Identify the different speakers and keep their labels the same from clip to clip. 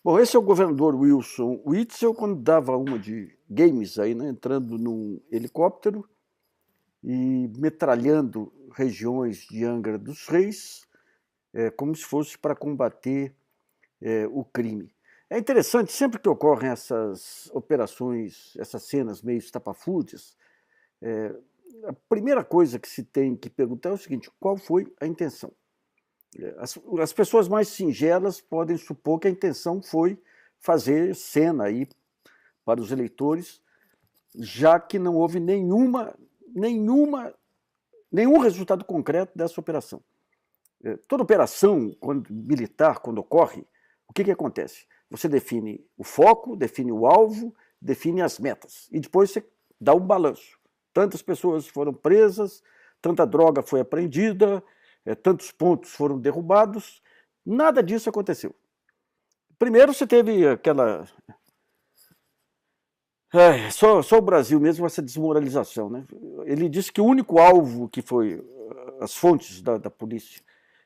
Speaker 1: Bom, esse é o governador Wilson Witzel, quando dava uma de games aí, né, entrando num helicóptero e metralhando regiões de Angra dos Reis, como se fosse para combater o crime. É interessante, sempre que ocorrem essas operações, essas cenas meio estapafúrdias, a primeira coisa que se tem que perguntar é o seguinte: qual foi a intenção? As pessoas mais singelas podem supor que a intenção foi fazer cena aí para os eleitores, já que não houve nenhum resultado concreto dessa operação. Toda operação militar, quando ocorre, o que acontece? Você define o foco, define o alvo, define as metas, e depois você dá um balanço. Tantas pessoas foram presas, tanta droga foi apreendida, tantos pontos foram derrubados, nada disso aconteceu. Primeiro você teve aquela... só o Brasil mesmo, essa desmoralização, né? Ele disse que o único alvo que foi, as fontes da polícia,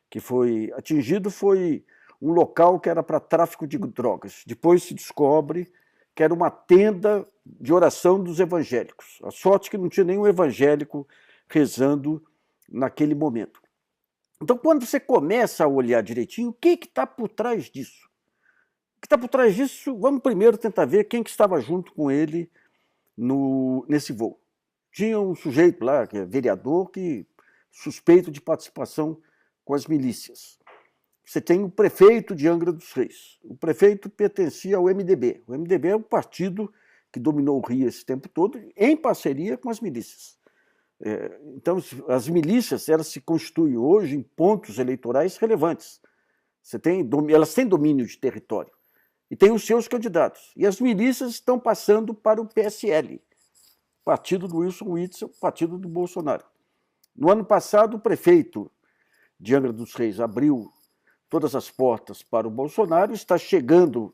Speaker 1: que foi atingido foi um local que era para tráfico de drogas. Depois se descobre que era uma tenda de oração dos evangélicos. A sorte que não tinha nenhum evangélico rezando naquele momento. Então, quando você começa a olhar direitinho, o que está por trás disso? O que está por trás disso? Vamos primeiro tentar ver quem que estava junto com ele nesse voo. Tinha um sujeito lá, que é vereador, que suspeito de participação com as milícias. Você tem o prefeito de Angra dos Reis. O prefeito pertencia ao MDB. O MDB é um partido que dominou o Rio esse tempo todo, em parceria com as milícias. Então, as milícias, elas se constituem hoje em pontos eleitorais relevantes. Elas têm domínio de território e têm os seus candidatos. E as milícias estão passando para o PSL, partido do Wilson Witzel, partido do Bolsonaro. No ano passado, o prefeito de Angra dos Reis abriu todas as portas para o Bolsonaro, está chegando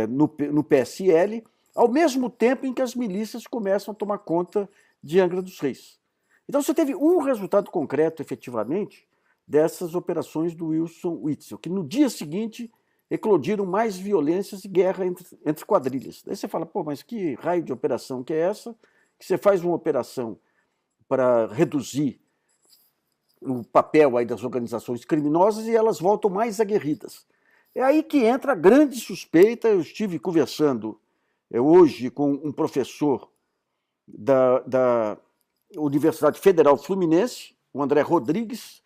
Speaker 1: no PSL, ao mesmo tempo em que as milícias começam a tomar conta de Angra dos Reis. Então você teve um resultado concreto, efetivamente, dessas operações do Wilson Witzel, que no dia seguinte eclodiram mais violências e guerra entre quadrilhas. Daí você fala, pô, mas que raio de operação que é essa? Que você faz uma operação para reduzir o papel aí das organizações criminosas e elas voltam mais aguerridas. É aí que entra a grande suspeita. Eu estive conversando hoje com um professor da Universidade Federal Fluminense, o André Rodrigues,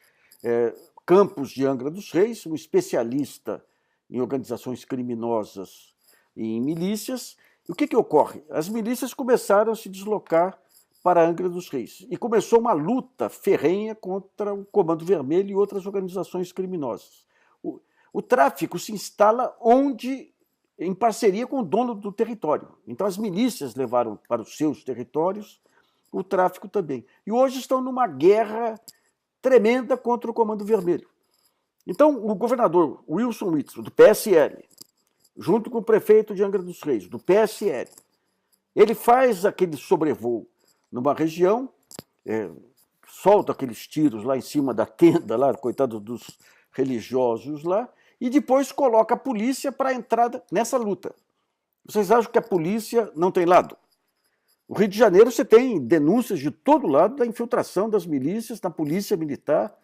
Speaker 1: campus de Angra dos Reis, um especialista em organizações criminosas e em milícias. E o que ocorre? As milícias começaram a se deslocar para Angra dos Reis. E começou uma luta ferrenha contra o Comando Vermelho e outras organizações criminosas. O tráfico se instala em parceria com o dono do território. Então as milícias levaram para os seus territórios o tráfico também. E hoje estão numa guerra tremenda contra o Comando Vermelho. Então o governador Wilson Witzel, do PSL, junto com o prefeito de Angra dos Reis, do PSL, ele faz aquele sobrevoo numa região, solta aqueles tiros lá em cima da tenda, lá, coitado dos religiosos lá, e depois coloca a polícia para entrar nessa luta. Vocês acham que a polícia não tem lado? No Rio de Janeiro você tem denúncias de todo lado da infiltração das milícias na polícia militar.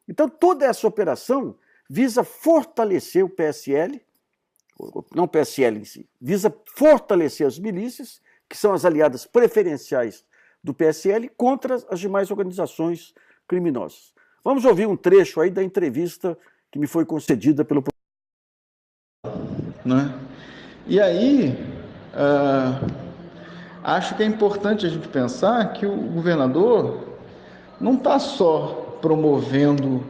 Speaker 1: Então toda essa operação visa fortalecer o PSL, não o PSL em si, visa fortalecer as milícias, que são as aliadas preferenciais do PSL, contra as demais organizações criminosas. Vamos ouvir um trecho aí da entrevista que me foi concedida pelo...
Speaker 2: Né? E aí, acho que é importante a gente pensar que o governador não está só promovendo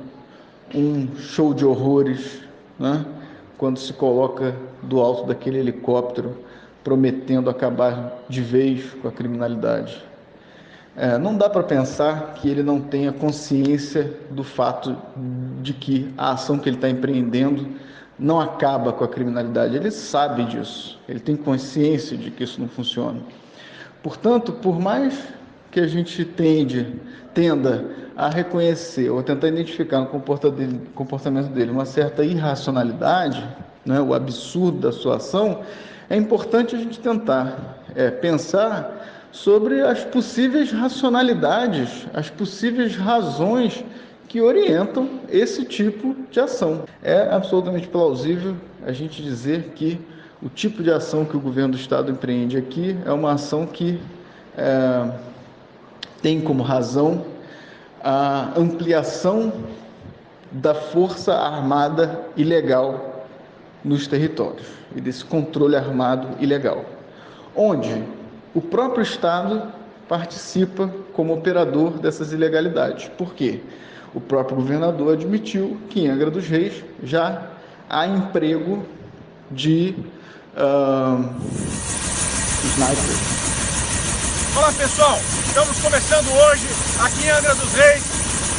Speaker 2: um show de horrores, né? Quando se coloca do alto daquele helicóptero prometendo acabar de vez com a criminalidade. Não dá para pensar que ele não tenha consciência do fato de que a ação que ele está empreendendo não acaba com a criminalidade. Ele sabe disso, ele tem consciência de que isso não funciona. Portanto, por mais que a gente tenda a reconhecer ou tentar identificar no comportamento dele uma certa irracionalidade, né, o absurdo da sua ação, é importante a gente tentar pensar sobre as possíveis racionalidades, as possíveis razões que orientam esse tipo de ação. É absolutamente plausível a gente dizer que o tipo de ação que o governo do Estado empreende aqui é uma ação que tem como razão a ampliação da força armada ilegal nos territórios e desse controle armado ilegal, onde o próprio Estado participa como operador dessas ilegalidades. Por quê? O próprio governador admitiu que em Angra dos Reis já há emprego de snipers.
Speaker 3: Olá pessoal, estamos começando hoje aqui em Angra dos Reis,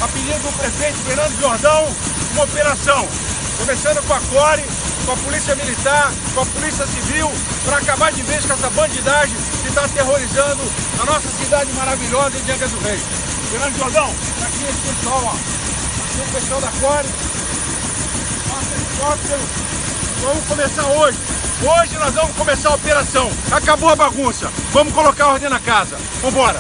Speaker 3: a pedido do prefeito Fernando Jordão, uma operação, começando com a CORE, com a Polícia Militar, com a Polícia Civil, para acabar de vez com essa bandidagem que está aterrorizando a nossa cidade maravilhosa de Angra dos Reis. Fernando Jordão, tá aqui esse pessoal, ó, aqui o pessoal da CORE, nossa helicóptero, vamos começar hoje. Hoje nós vamos começar a operação. Acabou a bagunça. Vamos colocar a ordem na casa. Vambora.